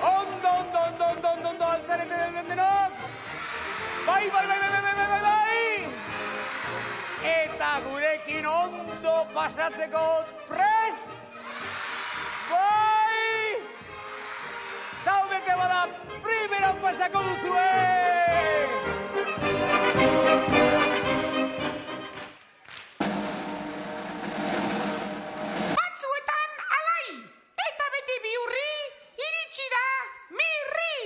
Ondo, altzareten denok! Bai! Eta gurekin ondo pasatzeko prest! Bai! Zaudete bada, primeran pasako duzue! Batzuetan alai, eta beti bihurri, iritsi da mirri!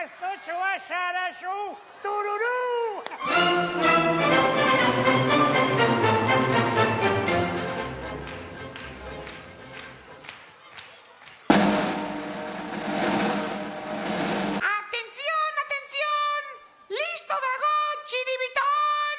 Astotxoa sarazu, tururu! Atención! Listo dago txiribiton!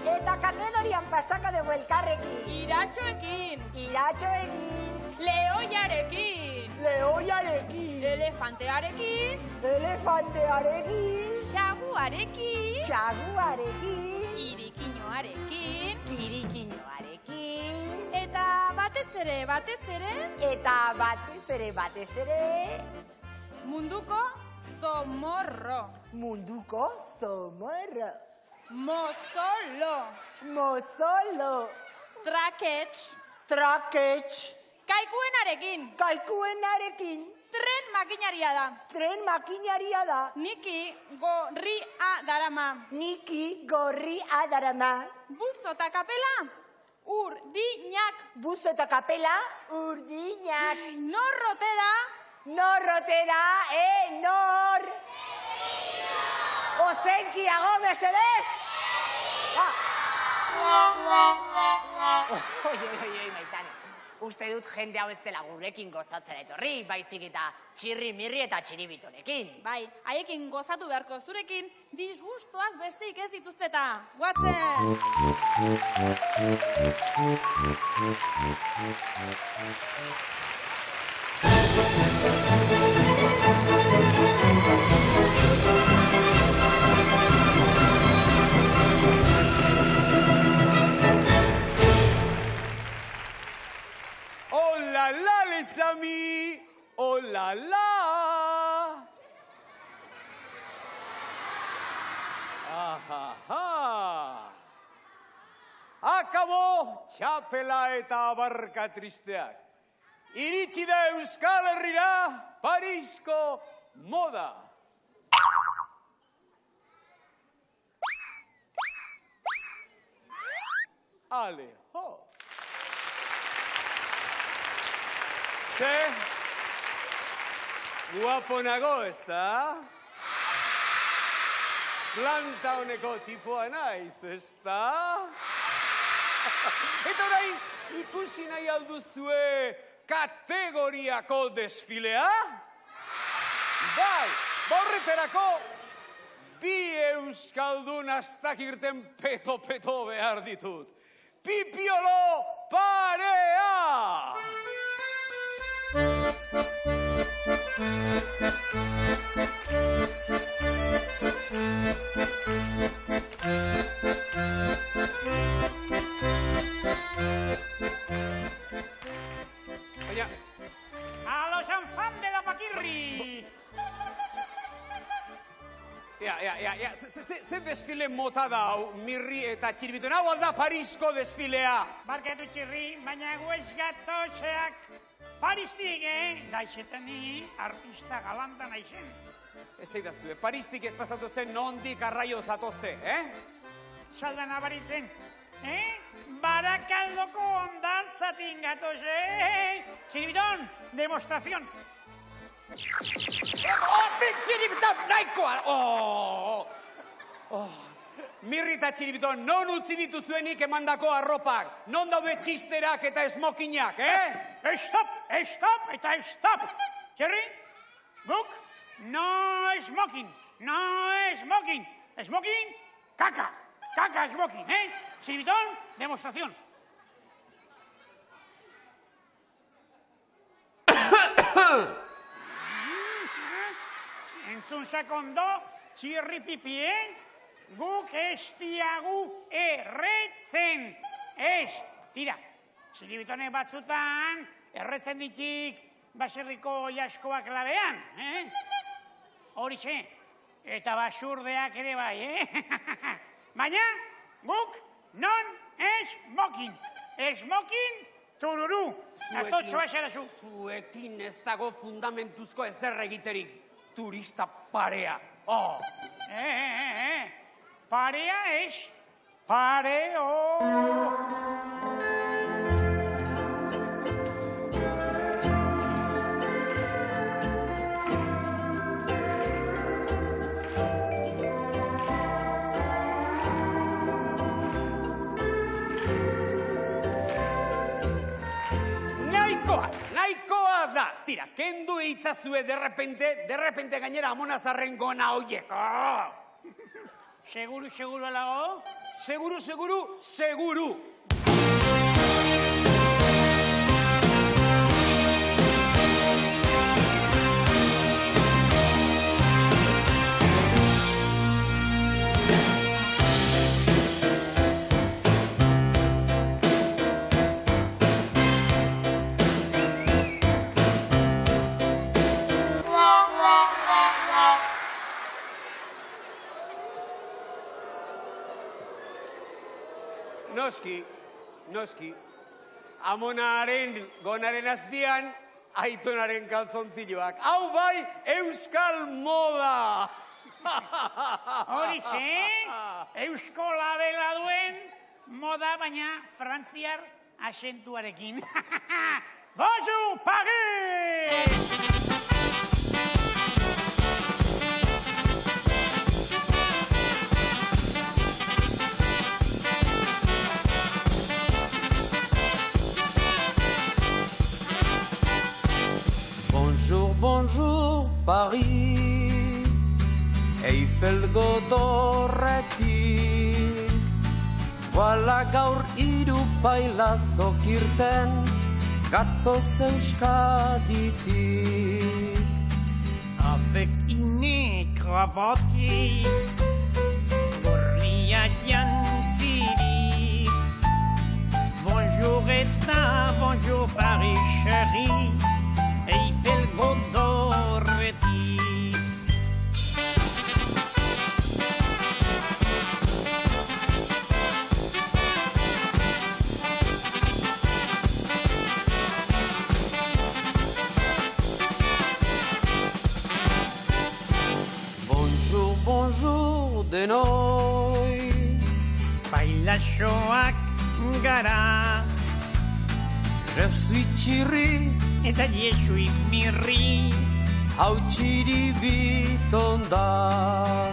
Eta kategorian pasaka dugu elkarrekin. Iratxoekin. Lehoiarekin. Elefantearekin. Xaguarekin. Kirikinoarekin. Eta batez ere. Munduko zomorro. Mozolo. Trakets. Kaikuenarekin. Tren makinaria da. Niki gorria darama. Buzo eta kapela. Urdinak. Norrotera, nor? Ozenkiago, mesedez! Oi, Maitane. Uste dut jende hau ez dela gurekin gozatzera etorri, baizik eta txirri-mirri eta txiribitonekin. Bai, haiekin gozatu beharko zurekin, disgustoak besteik ez dituzteta. Guatzen! Hola, les amis! Hola, la! Akabo txapela eta abarka tristeak. Iritsi da Euskal Herrira Parisko moda. Ale, ho! Guapo nago, ez da? Planta honeko tipoa naiz, ez da? Eta orain, ikusi nahi alduzue kategoriako desfilea? Bai, horretarako bi euskaldun astak irten peto behar ditut. Pipiolo parea! Ze desfile mota da hau, Mirri eta Txiribiton, hau alda Parisko desfilea. Barkatu txirri, baina gu ez gatozeak Paristik, Daixetan ni artista galanta naizen. Ez eidazue, Paristik ez pasatuzte nondik arraio zatozte, Saldan abaritzen, Barakaldoko ondartzatin gatoze, Txiribiton, demostrazion. Txiribiton, nahikoa! Mirri eta Txiribiton, non utzi dituzuenik emandako arropak? Non daude txisterak eta esmokinak, Stop, eta stop! Txerri, guk, no smoking. Smoking, kaka smoking, Txiribiton, demostrazion. Entzun sakondo, txirri pipi, Guk ez diagu erretzen. Ez, tira, Txiribitone batzutan erretzen ditik baserriko jaskoak labean, Horixe, eta basurdeak ere bai, Baina, guk non smoking. Smoking, tururu. Aztotxoa esarazu. Zuekin ez dago fundamentuzko ezer egiterik. Turista parea. Parea ez, pareo. Nahikoa da. Tira, kendu eitzazue derrepente gainera amonazarren gona hoiek. Seguru alago? Seguru. Noski, amonaren gonaren azpian, aitonaren kalzontziloak. Hau bai, euskal moda! Horixe, eusko labela duen moda, baina frantziar asentuarekin. Bonjour, Paris! Bonjour, Paris, Eiffel godorretik, Boala gaur hiru pailazok irten, gatoz Euskaditik. Avec une cravate, gorria jantzirik, bonjour eta bonjour Paris, chérie, Eiffel godorretik. Bonjour denoi, Bailaxoak gara, je suis Txirri, eta jesuik Mirri, hau Txiribiton da.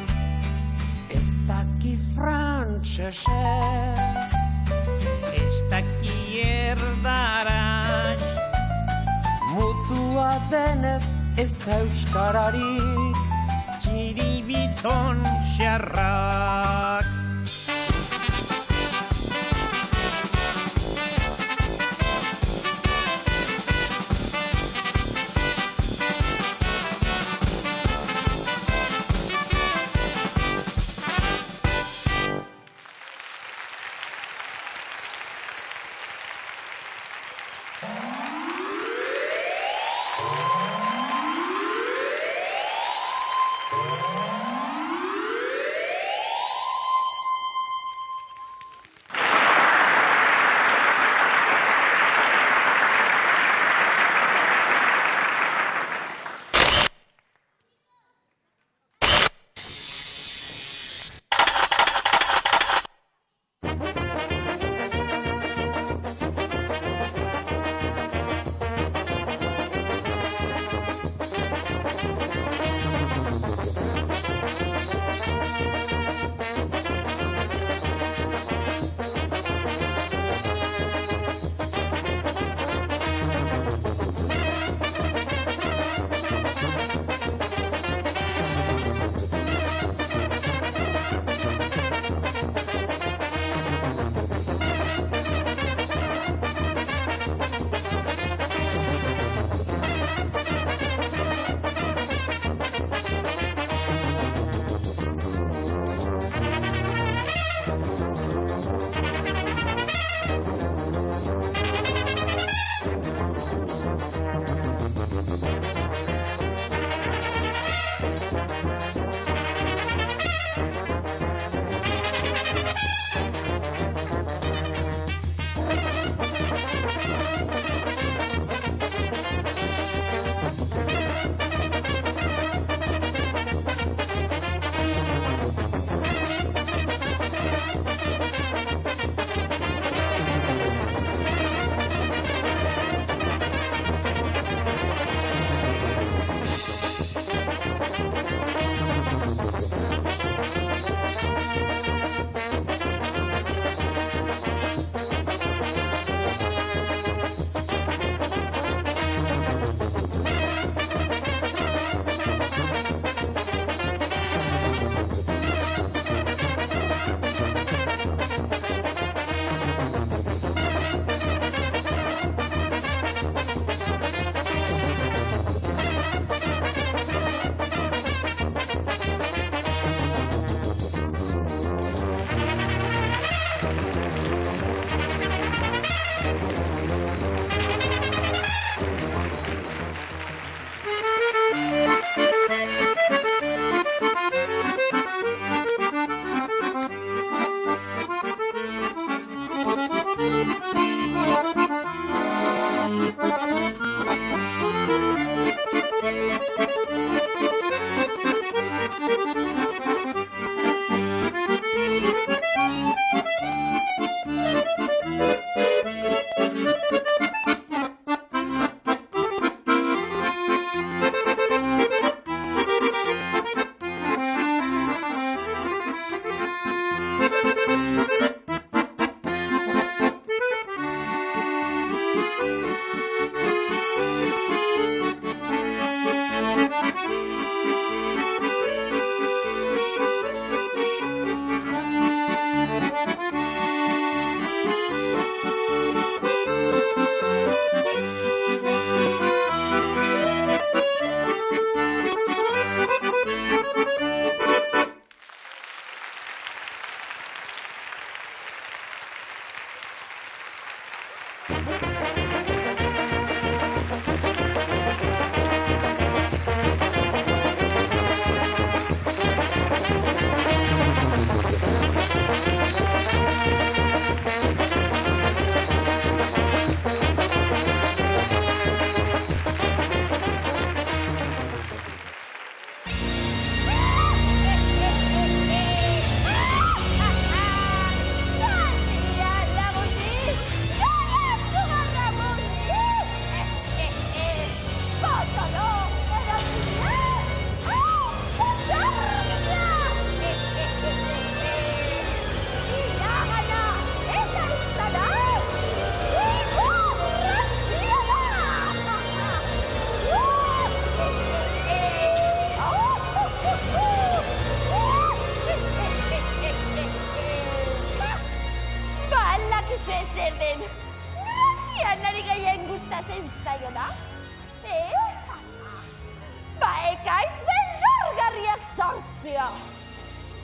Ez daki frantsesez, ez daki erdaraz, mutua denez ez da euskararik, Txiribiton xarrak.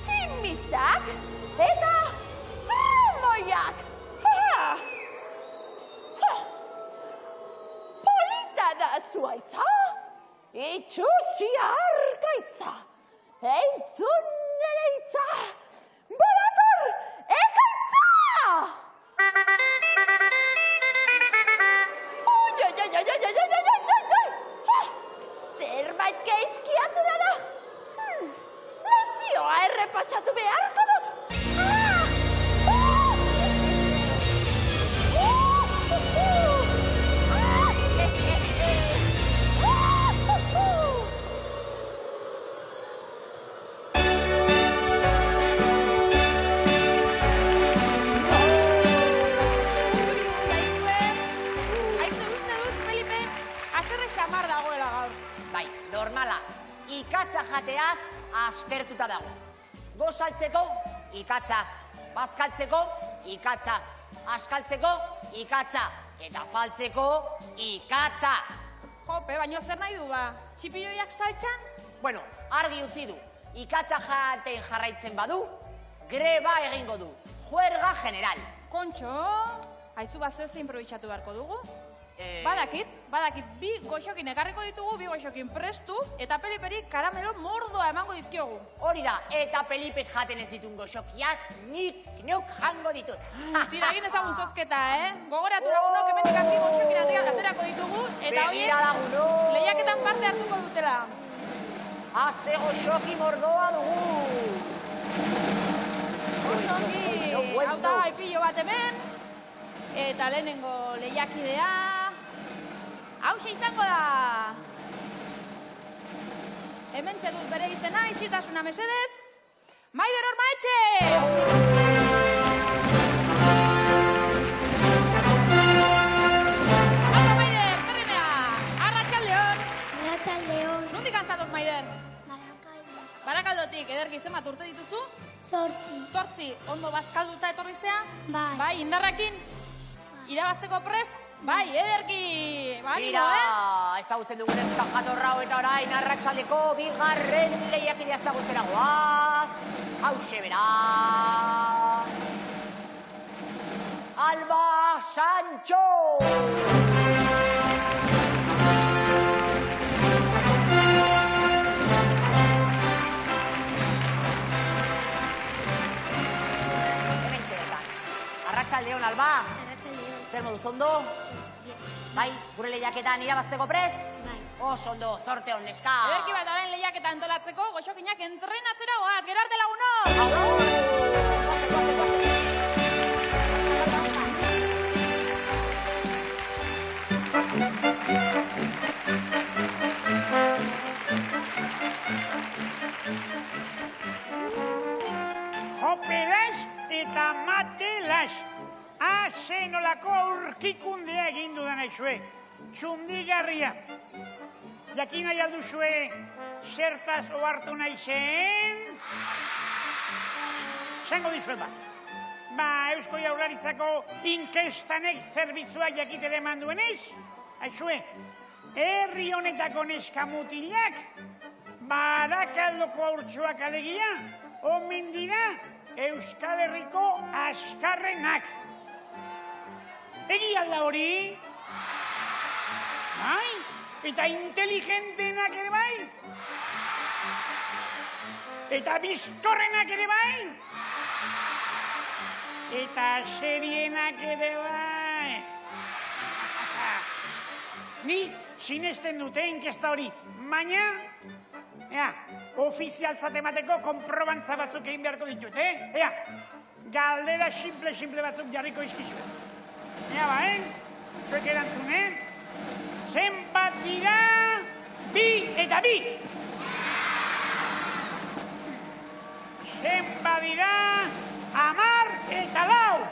Tximistak eta trumoiak. Polita da zuaitza, itxusi arkaitza, entzun nere itza, barator ekaitza! Zerbait gaizkiatu da. Lezioa errepasatu beharko dut. Bai, normala, ikatza jateaz aspertuta dago. Gozaltzeko, ikatza. Bazkaltzeko, ikatza. Askaltzeko, ikatza. Eta faltzeko, ikatza. Jope, baino zer nahi du ba? Txipiroiak saltxan? Bueno, argi utzi du. Ikatza jaten jarraitzen badu, greba egingo du. Juerga general. Kontxo, haizu bazeo ze improvisatu beharko dugu? Badakit, bi goxokin ekarriko ditugu, bi goxokin prestu, eta Peliperi karamelo mordoa emango dizkiogu. Hori da, eta Pelipek jaten ez ditun goxokiak, neuk jango ditut. Tira, egin ezagun zozketa, Gogoratu lagunok emetikak bi goxokin aterako ditugu, eta horiek lehiaketan parte hartuko dutela. Ze goxoki mordoa dugu! Goxoki, hau da, ipillo bat hemen, eta lehenengo lehiakidea... Hauxe izango da! Hemen txedut bere izena, isiltasuna mesedez, Maider Ormaetxe! Haupa, Maider, terrinea! Arratxaldeon! Arratxaldeon. Nondik antzatoz, Maider? Barakaldo. Barakaldotik, ederki zenbat urte dituzu? 8. 8, ondo bazkalduta etorriztea? Bai. Bai, indarrakin? Irabazteko prest? Bai, ederki! Tira, ezagutzen dugun eskan jatorrao eta orain arratsaldeko bigarren lehiakidea ezagutzera goaz. Hauxe bera! Alba Sancho! Hemen txeretan. Arratsaldeon, Alba! Arratxaldeon. Zer moduz ondo? Bai, gure lehiaketan irabazteko prest? Bai. Oso ondo, zorte hon, neska! Ederki bat orain lehiaketa antolatzeko, goxokinak entrenatzera goaz, gero arte lagunok! Jopelas eta matelas. Nolako aurkikundea egin dudan aizue. Txundigarria. Jakin nahi alduzue zertaz ohartu nahi zen? Zango dizue Eusko Jaurlaritzako inkestanek zerbitzuak jakitere eman duenez? Aizue, herri honetako neskamutilak, Barakaldoko haurtxoak alegia, omen dira Euskal Herriko askarrenak. Egi alda hori? Bai? Eta inteligentenak ere bai? Eta bizkorrenak ere bai? Eta serienak ere bai? Ni sinesten dute inkesta hori, baina, ofizialtzat emateko konprobantza batzuk egin beharko ditut, galdera simple batzuk jarriko izkizuet. Zuek erantzun, zenbat dira bi eta bi? Zenbat dira 10 eta 4?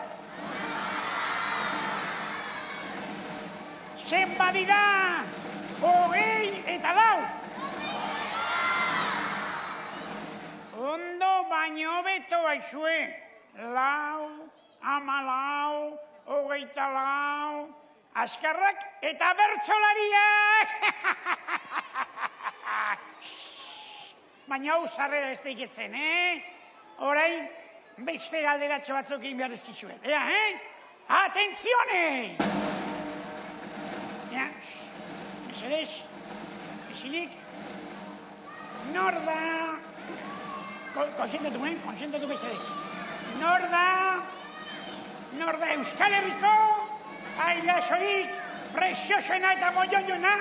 Zenbat dira 20 eta 4? Ondo baino beto aizue, 4, 14, 24, askarrak eta bertsolariak! Baina hau sarrera ez daiketzen, Orain, beste galderatxo batzuk egin behar ezkizuet. Atentzione! Mesedez, esilik, nor da... Konxentatu mesedez. Nor da Euskal Herriko, ailasorik, preziosoena eta moioiona?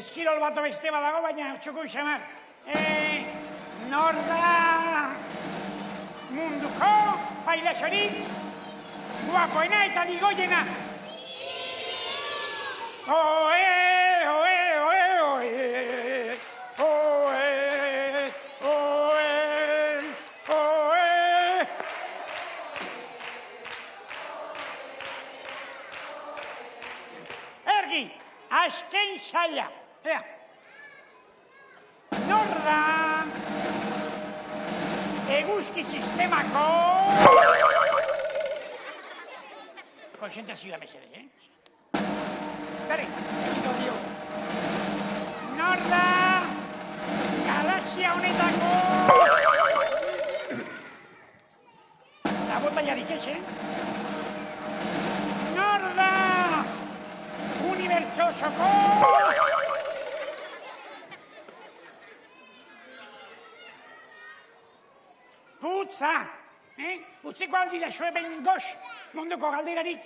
Eskirol bat beste badago, baina txuko xamar. Nor da munduko, ailasorik, guapoena eta ligoiena? Oe! Azken saia. Nor da eguzki sistemako... Konzentrazioa mesedez, Esperi, egito dio. Nor da galaxia honetako... Zabota galdiarik ez, Nor da unibertso osoko putza, utziko aldira zue behin goz munduko galderarik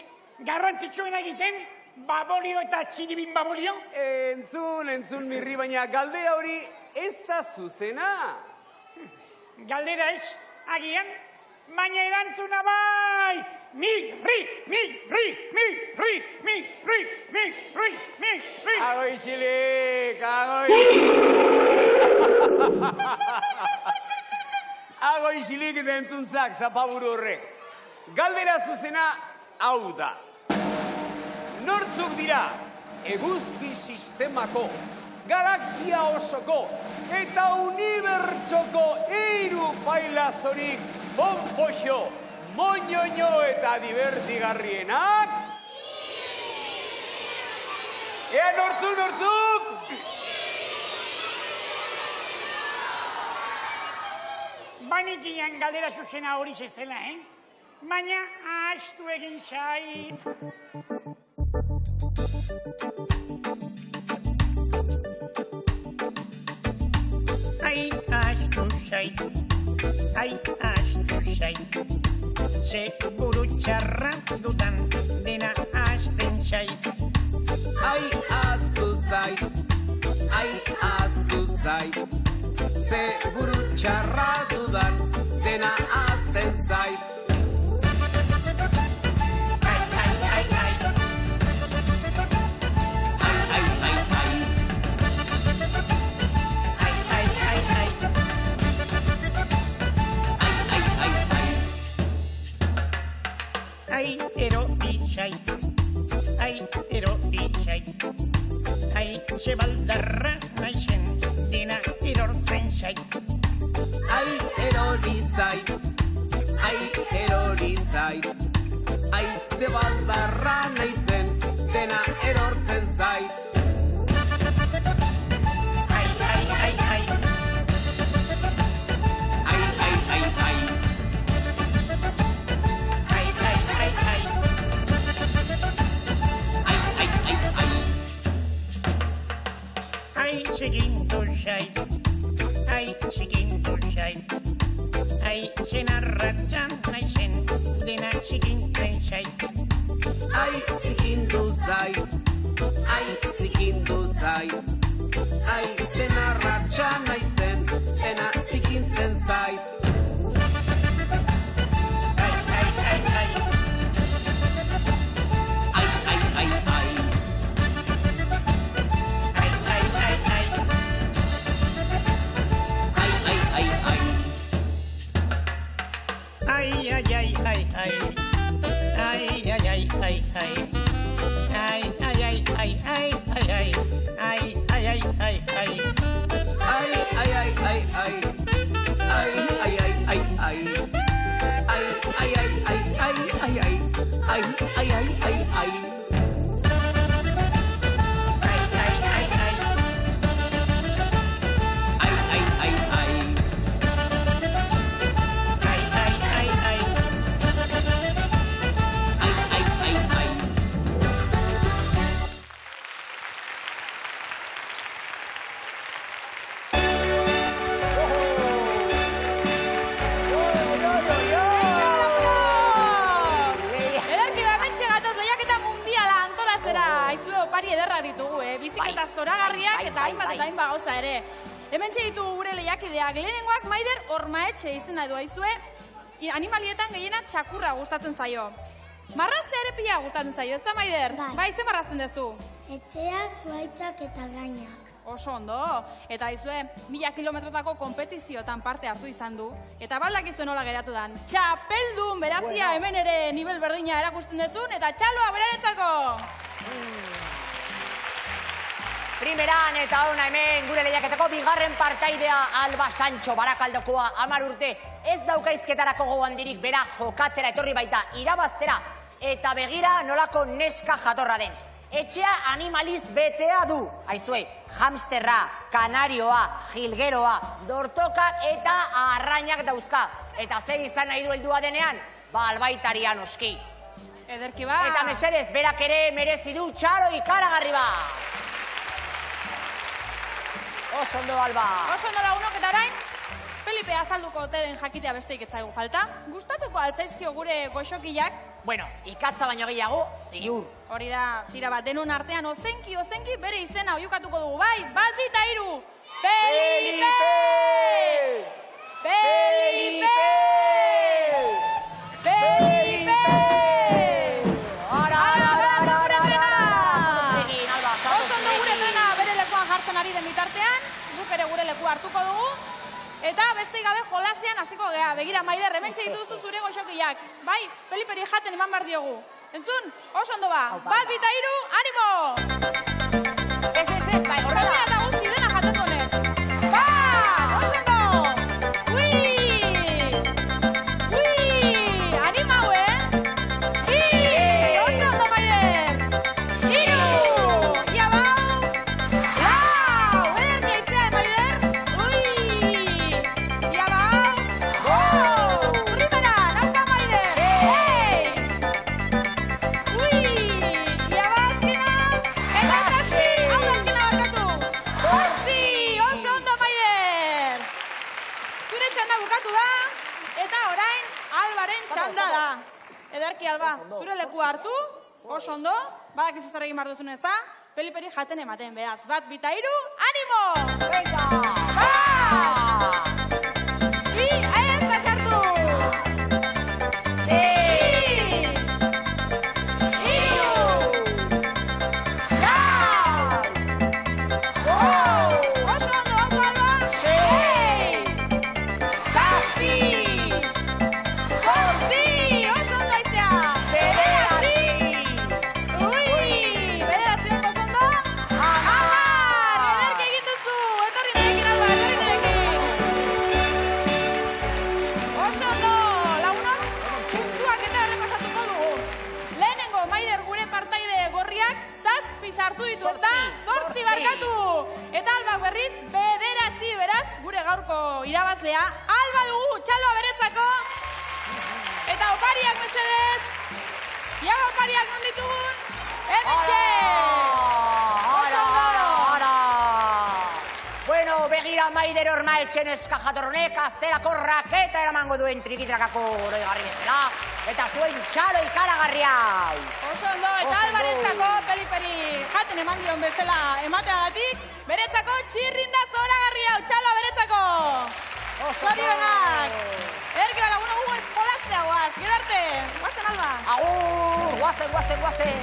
garrantzitsuen egiten, babolio eta txiribin babolio? Entzun, Mirri, baina galdera hori ez da zuzena. Galdera ez, agian, baina erantzuna bai! Mirri! Ago isilik! Ago isilik eta entzuntzak zapaburu horrek. Galdera zuzena hau da. Nortzuk dira eguzki sistemako, galaxia osoko eta unibertsoko hiru pailazorik ponpoxo, moñoño eta divertigarrienak? Ea nortzuk! Banikian galdera zuzena hori zezela, Baina ahaztu egin zait. Ai, ahaztu zait. Ze buru txarra dudan dena ahazten zait. Ai, ahaztu zait. Ze buru txarra dudan dena ahazten zait. Ai, erori zait. Ai, zebaldarra naizen, dena erortzen zait. Ai, erori zait. Ai, zebaldarra naizen, dena erortzen zait. Zikindu zait. Ai, zenarratxan naizen, dena zikintzen zait. Ai, zikindu zait. Ai, zenarratxan naizen, dena zikintzen zait. Biziketa zoragarriak eta hainbat gauza ere. Hementxe ditugu gure lehiakideak. Lehenengoak Maider Ormaetxe izena du aizue, animalietan gehiena txakurra gustatzen zaio. Marraztea ere pila gustatzen zaio, ez da Maider? Bai, ze marrazten duzu? Etxeak, zuaitzak eta gainak. Oso ondo. Eta aizue, 1000 kilometrotako konpetiziotan parte hartu izan du. Eta baldakizu nola geratu dan. Txapeldun, berazia hemen ere nivel berdina erakusten dezun, eta txaloa beraretzako! Primeran eta hona hemen gure lehiaketako bigarren partaidea Alba Sancho Barakaldokoa 10 urte ez daukaizketarako gogandirik bera jokatzera etorri baita irabaztera eta begira nolako neska jatorra den. Etxea animaliz betea du, aizue, hamsterra, kanarioa, jilgeroa, dortoka eta arrainak dauzka. Eta zer izan nahi du heldua denean? Ba, albaitaria noski. Ederki ba. Eta mesedez, berak ere merezi du txalo ikaragarri bat. Oso ondo, Alba. Oso ondo lagunok eta orain, Felipe azalduko ote den jakitea besteik ez zaigu falta. Gustatuko altzaizkio gure goxokiak? Bueno, ikatza baino gehiago, ziur. Hori da, tira bat, denon artean ozenki bere izena oiukatuko dugu, bai? 1, 2 eta 3! Felipe! Felipe! Felipe! Ara! Gure trena! Oso ondo gure trena bere lekuan jartzen ari den bitartean, guk ere gure lekua hartuko dugu, eta beste gabe jolasean hasiko gea. Begira, Maider, hementxe dituzu zure goxokiak. Bai, Feliperi jaten eman behar diogu. Entzun, oso ondo ba. 1, 2 eta 3, animo! Ez, bai, horrela. Horrela eta guzti dena jateko honek. Ba, oso ondo! Ui! Animau, oso ondo, Maider! 3! Ia bau! Lau! Ederki aizea, Maider! Ui! Ia bau! Primera, nauka, Maider! Ui! Ia bau, azkena! Eta zazpi! Hau da azkena bakatu! Zortzi! Oso ondo, Maider! Zure txanda bukatu da, eta orain Albaren txanda da. Ederki, Alba, zure lekua hartu, oso ondo, badakizu zer egin behar duzun ez da, Feliperi jaten ematen, beraz. 1, 2 eta 3, animo! Venga! Ba! Ez da sartu! Oso ondo, Alba! 6! 7! 8! Oso ondo aizea! 9! Ui! 9 oso ondo! 10! Ederki egin duzu! Etorri nirekin, Alba, etorri nirekin! Oso ondo! Lagunok, puntuak eta errepasatuko dugu. Lehenengo, Maider, gure partaide gorriak 7 sartu ditu, ezta? 8 barkatu! Eta Alba berriz, 9, beraz, gure gaurko irabazlea. Alba dugu, txaloa beretzako! Eta opariak mesedez! Ia opariak non ditugun? Hementxe! Oso ondo! Bueno, begira Maider Orma etxen eskajatorronek azterako raketa eramango duen trikitrakako oroigarri bezala. Eta zuen txalo ikaragarri hau. Oso ondo, eta Albarentzako Feliperi jaten eman dion bezala emateagatik, beretzako txirrinda zoragarri hau, txaloa beretzako! Zorionak! Erki balaguno gugu jolastea guaz, gedarte! Guazen, Alba! Agur, guazen!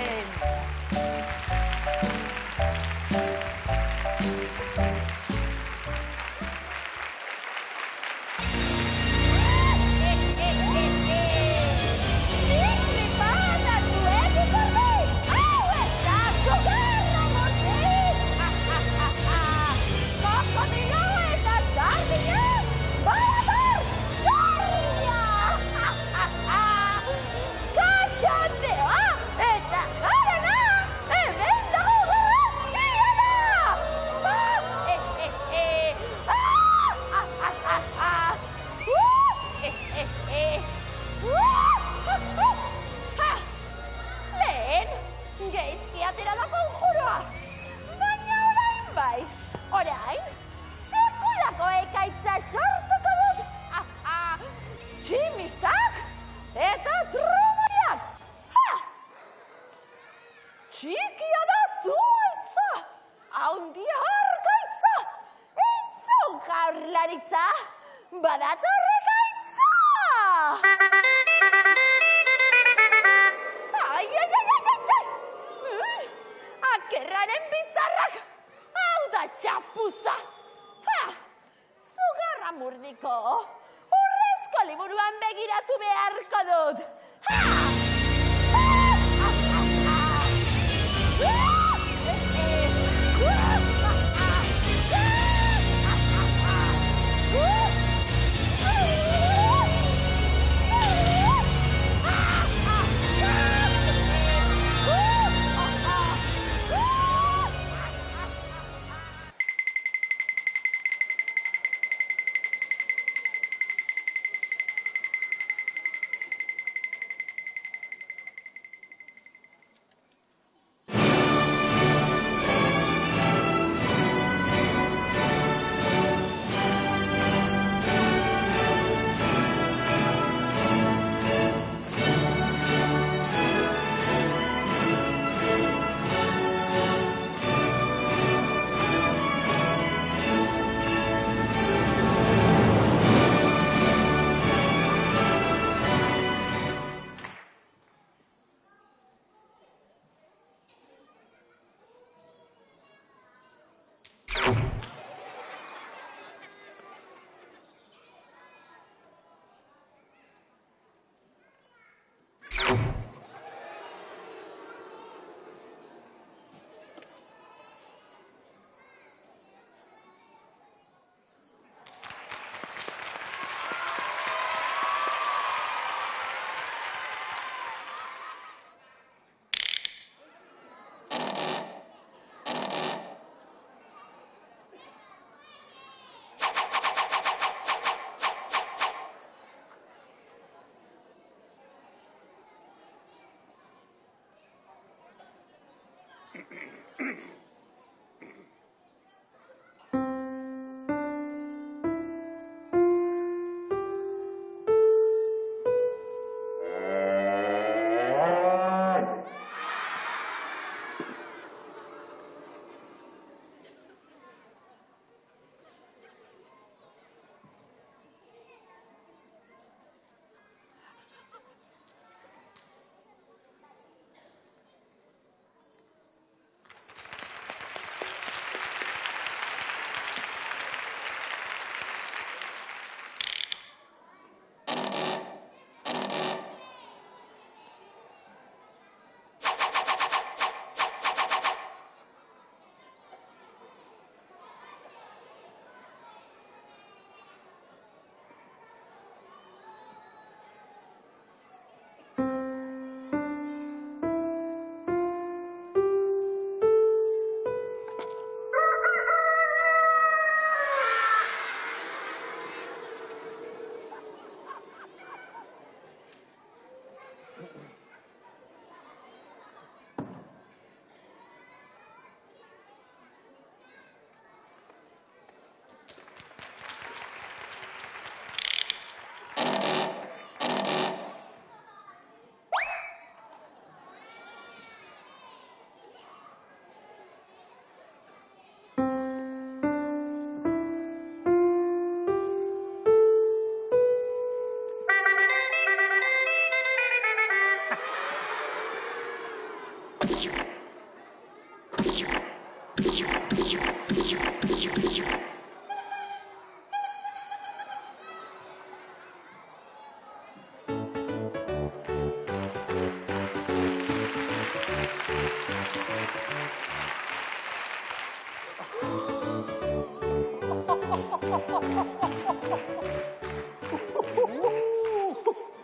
Txikia da zuaitza, haundia hargaitza, entzun jaurlaritza, badatorrekaitza! Ai! Akerraren bizarrak, hau da txapuza! Zugarra murdiko, urrezko liburuan begiratu beharko dut!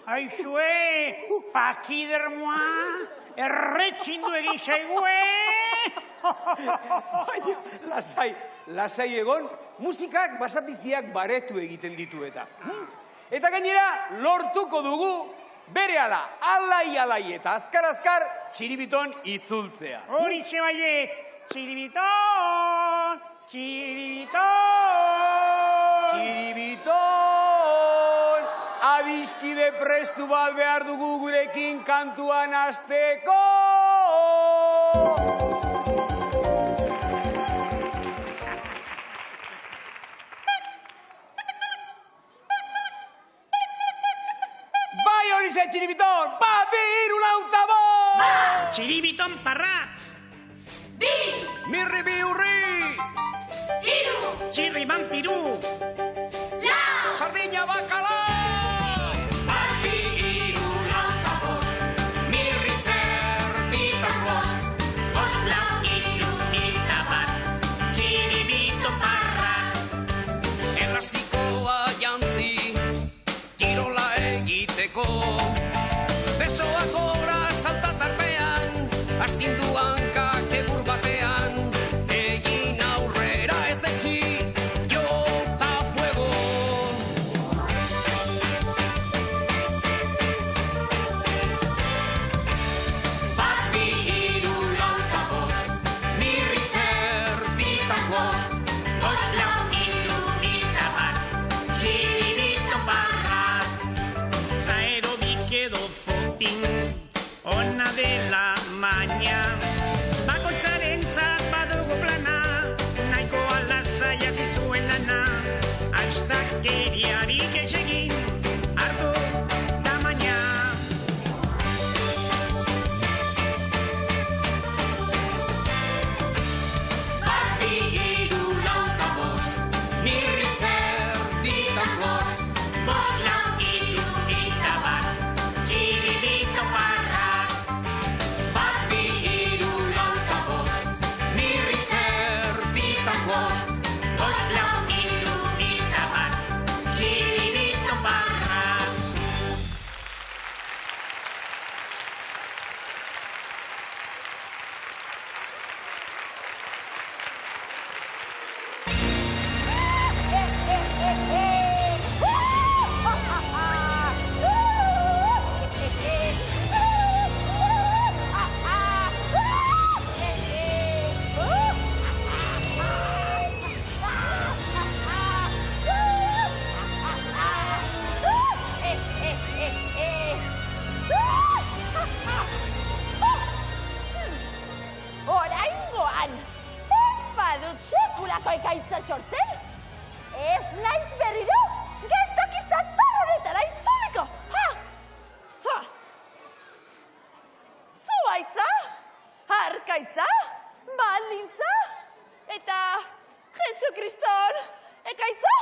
Aizue, pakidermoa, erretxindu egin zaigue. Baina, lasai egon, musikak basapiztiak baretu egiten ditu eta. Eta gainera, lortuko dugu, berehala, alai eta azkar, txiribiton itzultzea. Horixe baiet, txiribiton, txiribiton. Txiribiton, adiskide prestu bat behar dugu gurekin kantuan hasteko. Bai horixe, txiribiton, bat, bi, hiru, lau, eta bost! Txiribiton parrat. Bi, Mirri biurri! hiru, Txirri vampiru. lau, Sardina bakala! Bi, hiru, lau, eta bost. Mirri zerditan bost. Bost, lau, hiru, eta bat. Txiribito parrat. Elastikoa jantzi, kirola egiteko. Besoak obra salta tartean, astinduan kakegur batean. Egin aurrera ez etxi, jota fuego. Bat, bi, hiru, lau, eta bost. Mirri zerditan bost. Bost, lau, hiru, eta bat. Txiribito parrat. Aerobik edo fotin, ona dela maña. Bakoitzarentzat badugu plana, nahiko alasaia zizuen lana. Astakeriarik ez egin, hartu tamaina. Bat, bi, hiru, lau, eta bost. Mirri zerditan bost. Bost, lau, hiru, eta bat. Txiribito parrat. Bat, bi, hiru, lau, eta bost. Mirri zerditan bost. Bost, lau, hiru, eta bat. Txiribito parrat. Oraingoan, ez badut sekulako ekaitza sortzen, ez naiz berriro geltokizan honetara itzuliko. Zuaitza, harkaitza, baldintza, eta Jesukriston ekaitza.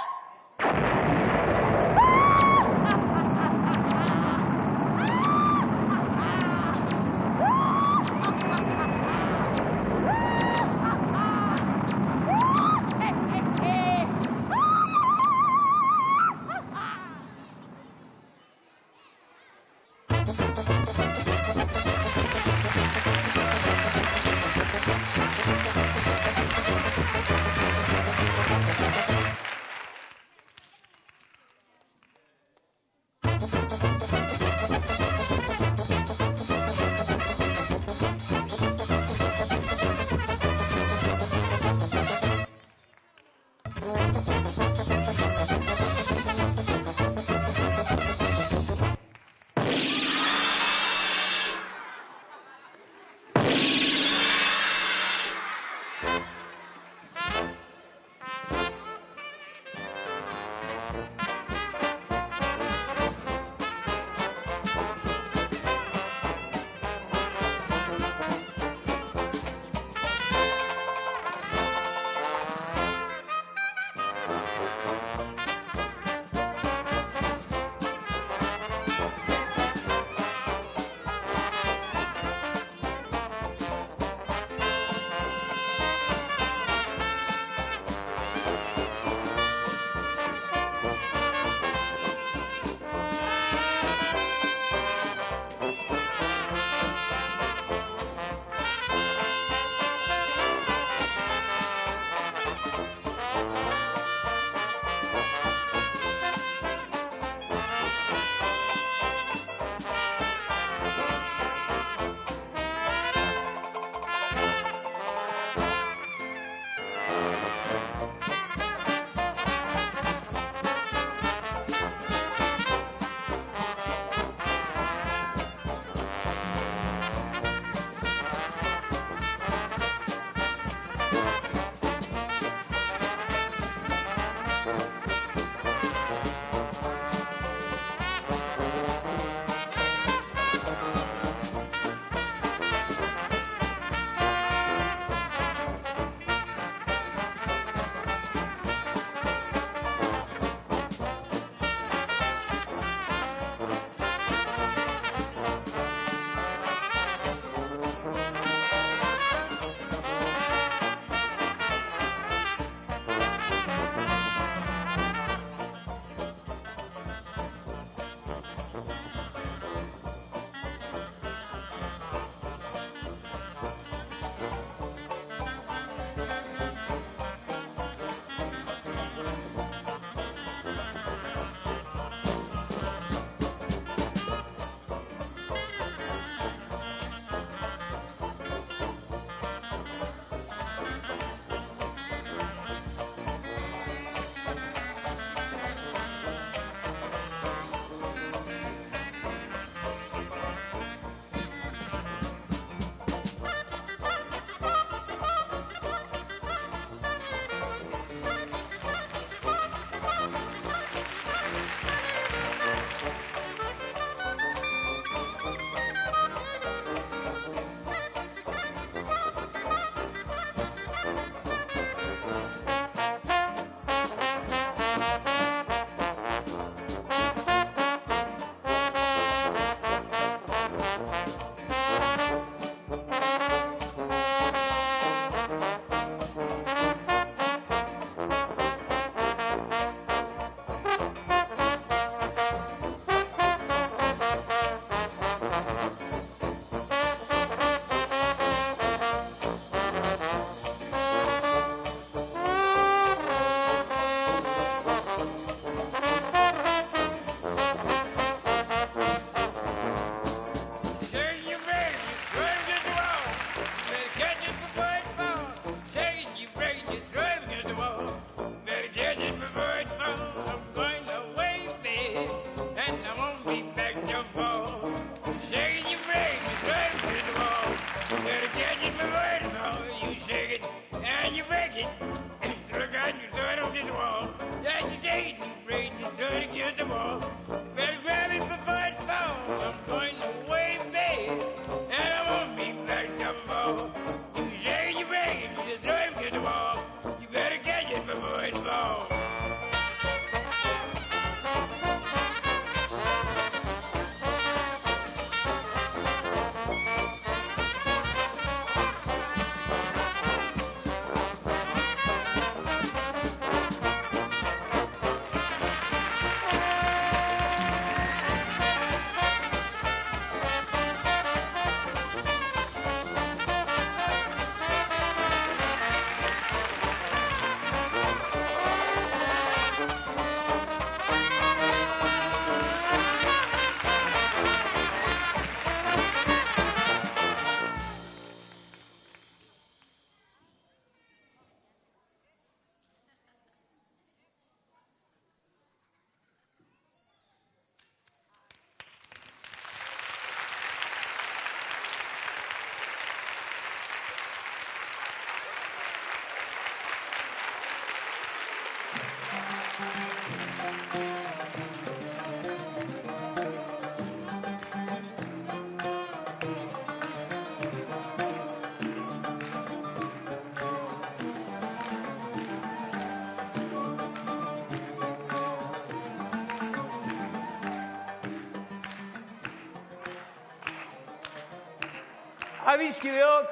Adiskideok,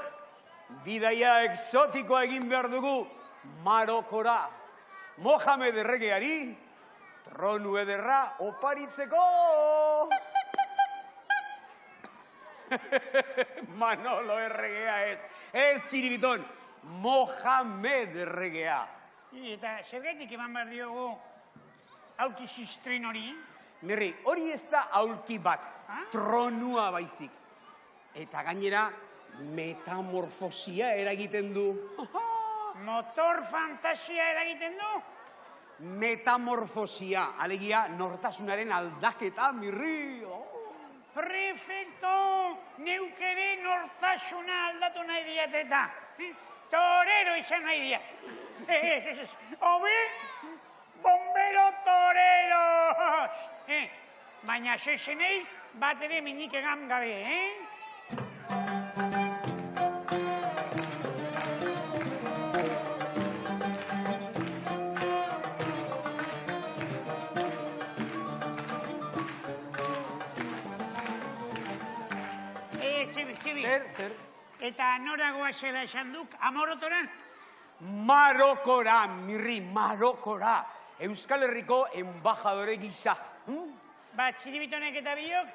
bidaia exotikoa egin behar dugu Marokora. Mohamed erregeari, tronu ederra oparitzeko! Manolo erregea ez txiribiton, Mohamed erregea. Eta zergatik eman behar diogu aulki zistrin hori? Mirri, hori ez da aulki bat, tronua baizik. Eta gainera, metamorfosia eragiten du. Motor fantasia eragiten du? Metamorfosia, alegia nortasunaren aldaketa, Mirri. Prefekto, neukere nortasuna aldatu nahi diateta. Torero izan nahi diat. Hobi, bombero toreros. Baina sesenei bat ere minik egan gabe, Txibi. Zer? Eta noragoa zela esan duk, Amorotora? Marokora, Mirri, Marokora. Euskal Herriko embajadore gisa. Ba, txiribitonek eta biok,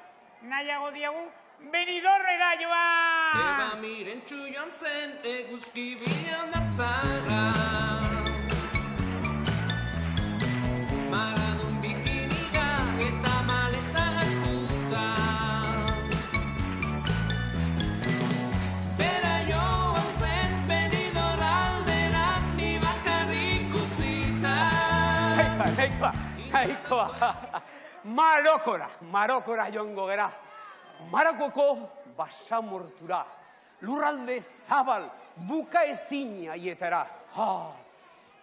nahiago diagu, Benidorrera joan! Eba mirentxu joan zen eguzki bilan dartzara. Maradun bikiniga eta maleta hartuta. Bera joan zen Benidorr aldera ni bakarrik utzita. Haikoa. Marokora joango gera. Marokoko basamortura. Lurralde zabal, buka ezin aietara.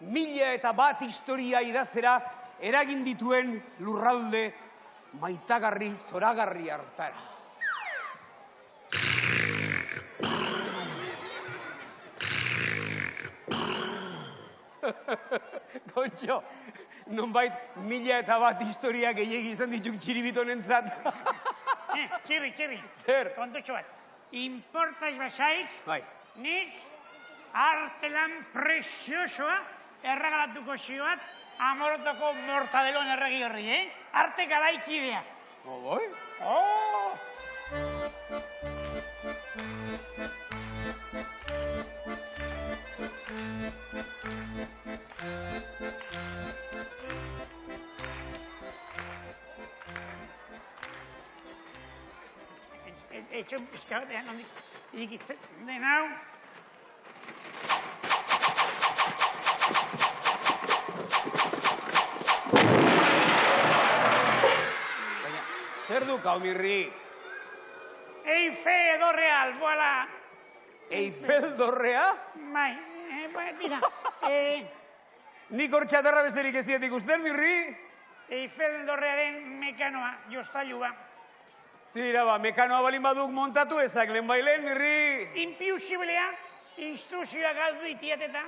1001 historia idaztera eragin dituen lurralde maitagarri, zoragarri hartara. Kontxo, nonbait 1001 historia gehiegi izan dituk txiribitonentzat. Txirri. Zer? Kontutxo bat. Importaz basaik, Bai. nik artelan preziosoa erregalatuko zioat Amorotoko Mortadelon erregi horri, Arte galaikidea. Bai? Etxo pizka batean, ondik ikitzen den hau. Baina, zer duk hau, Mirri? Eiffel Real, voila. Eiffel dorrea? Bai, mira, Nik hor txatarra besterik ez diat ikusten, Mirri? Eiffel Dorrearen mekanoa, jostailua. Tira, mekanoa balin baduk montatu ezak lehen bailen, Mirri? Impiusiblea, instruzioa galdu ditiateta.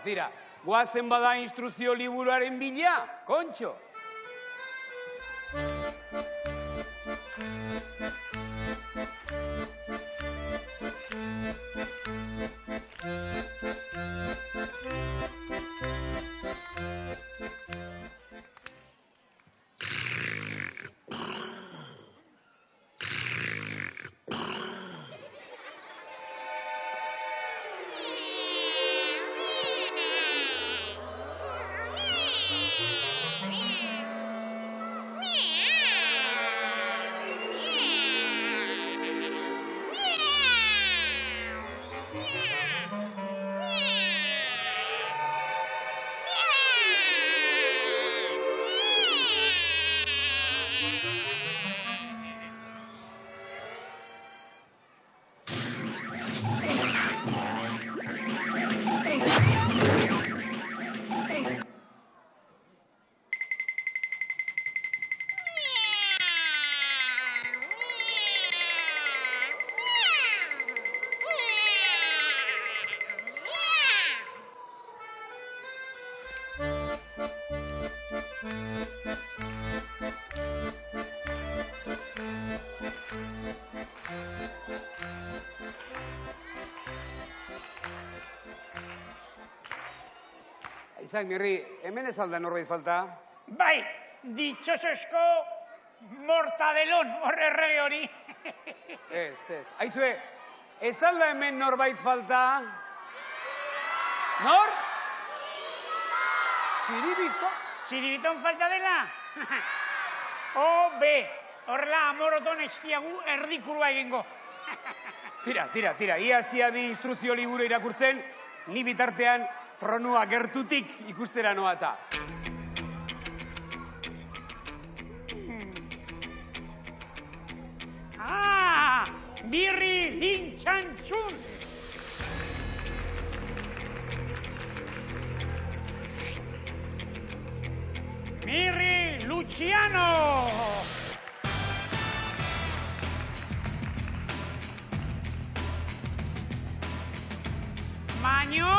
Tira, guazen bada instruzio liburuaren bila, kontxo. Izak, Mirri, hemen ez alda norbait falta? Bai, ditxosozko Mortadelon, horre errege hori. Ez. Aizue, ez alda hemen norbait falta? Nor? Txiribito? Txiribiton falta dela? Horrela Amoroton estiagu erdikurua egingo. Tira, ia ziadi instruzio liburu irakurtzen, Ni bitartean tronua gertutik ikustera noata. Birri Lintxantxun! Mirri Luciano! Mañó!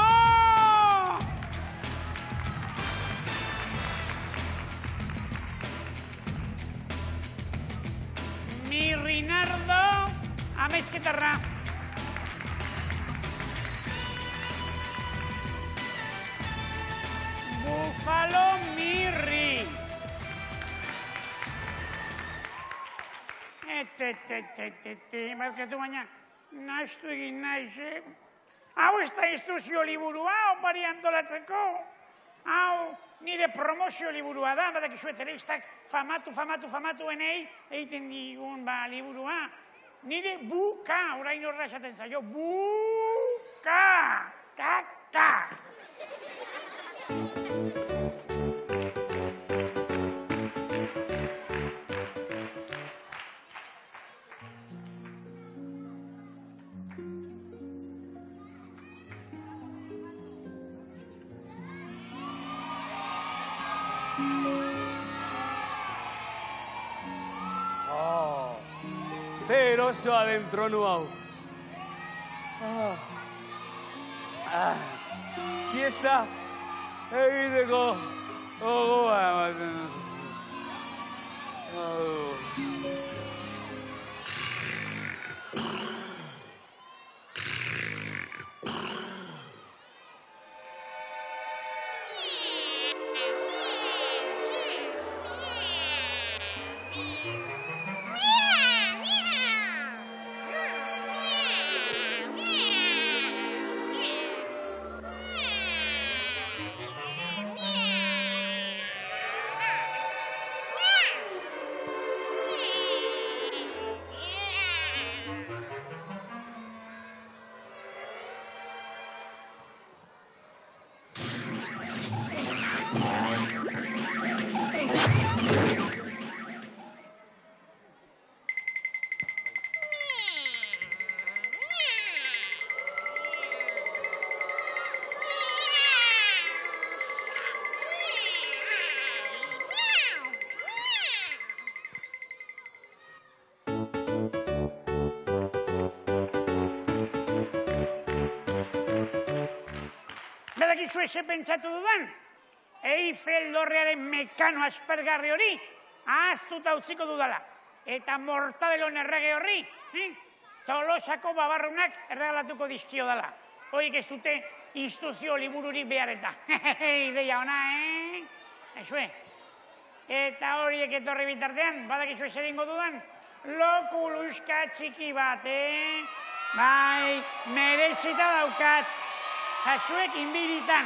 Mirrinardo Amezketarra. Bufalo Mirri. Markatu baina, nahastu egin naiz, Hau ez da instruzio liburua, opari antolatzeko. Hau nire promozio liburua da, badak izue telebistak famatuenei egiten digun liburua. Nire buka, orain horra esaten zaio, buka, kaka. Zer osoa den tronu hau. Siesta egiteko gogoa ematen dut. Badakizu eze pentsatu dudan? Eiffel dorrearen mekano aspergarri hori ahaztuta utziko dudala. Eta Mortadelon errege horri Tolosako babarrunak erregalatuko dizkio dela. Hoik ez dute instruzio libururik behar eta. Ideia ona, Ezue. Eta horiek etorri bitartean, badakizu eze egingo dudan? Lokuluska txiki bat, Bai, merezita daukat. Jasuek inbiritan.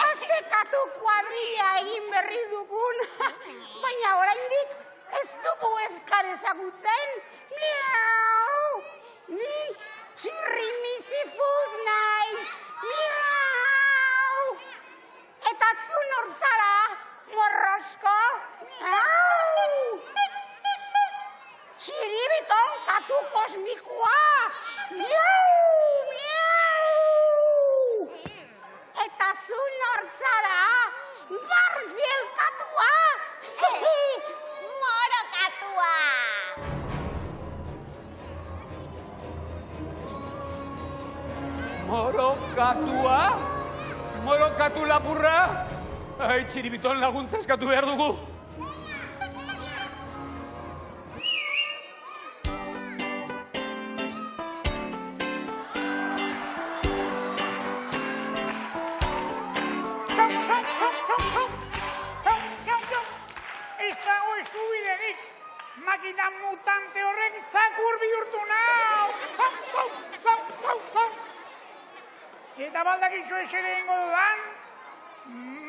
Azekatu kuadrilla egin berri dugun, baina oraindik ez dugu eskar ezagutzen. Miau! Ni txirri misifuz naiz. Miau! Eta zu nortzara, asko. Txiribiton katu kosmikoa. Miau, miau. Eta zu nortzara, Garfiel katua. Moro katua! Morokatua? Morokatu lapurra? Ai, Txiribiton laguntza eskatu behar dugu. Ez dago eskubiderik. Makina mutante horrek zakur bihurtu nau. Eta baldakitzu esere ingo dudan,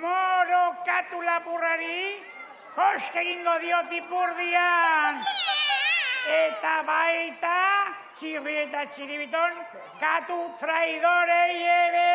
morokatu lapurrari koske egingo diot ipurdian. Eta baita, Txirri eta Txiribiton, katu traidorei ere.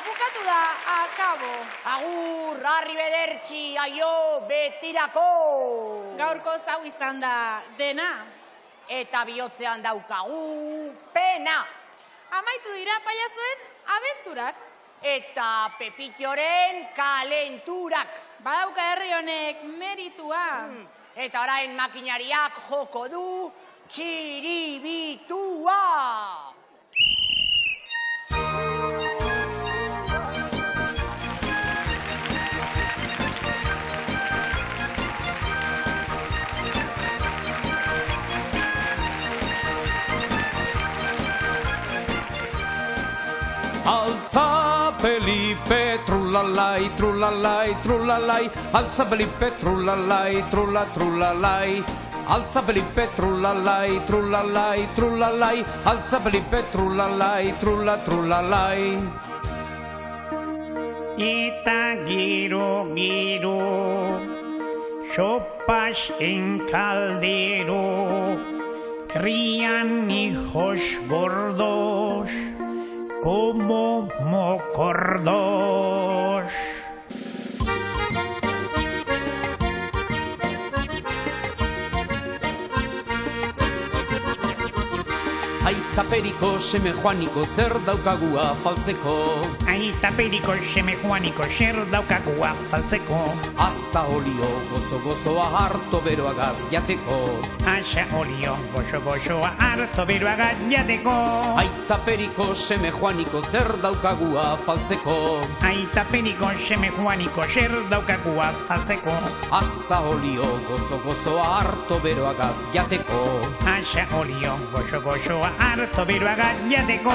Bukatu da, akabo. Agur, arribedertsi, aio, betirako. Gaurko zau izan da dena. Eta bihotzean daukagu pena. Amaitu dira paiazuen abenturak. Eta Pepitxoren kalenturak. Badauka herri honek meritua. Eta orain makinariak joko du txiribitua. Alza Felipe, trulalai, trulalai, trulalai. Alza Felipe, trulalai, trulalai. Alza Felipe, trulalai, trulalai, trulalai. Alza Felipe, trulalai, trulalai. Eta giro, sopas en caldero, crían hijos gordos como mocordos. Aita periko, seme joaniko, zer daukagu afaltzeko. Aita periko, seme joaniko, zer daukagu afaltzeko. Asa olio, gozo-gozoa harto beroagaz jateko. Asa olio, gozo-gozoa harto beroagaz jateko. Aita periko, seme joaniko, zer daukagu afaltzeko. Aita periko, seme joaniko, zer daukagu afaltzeko. Asa olio, gozo-gozoa harto beroagaz jateko. Asa olio, gozo-gozoa harto beroagaz jateko.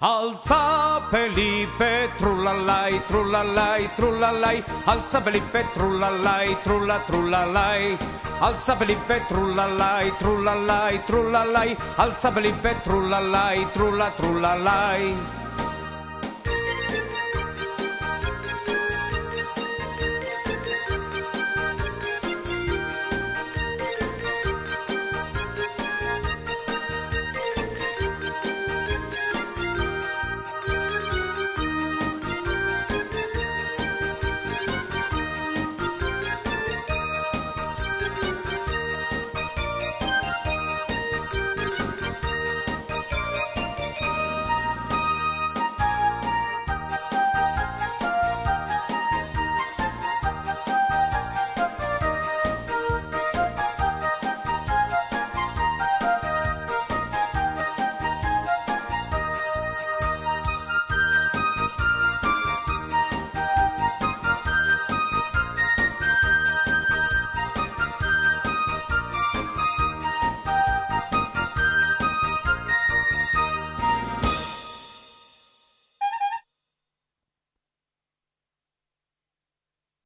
Alza Felipe, trulalai, trulalai, trulalai. Alza Felipe, trulalai, trulalai. Alza Felipe, trulalai, trulalai, trulalai. Alza Felipe, trulalai, trulalai.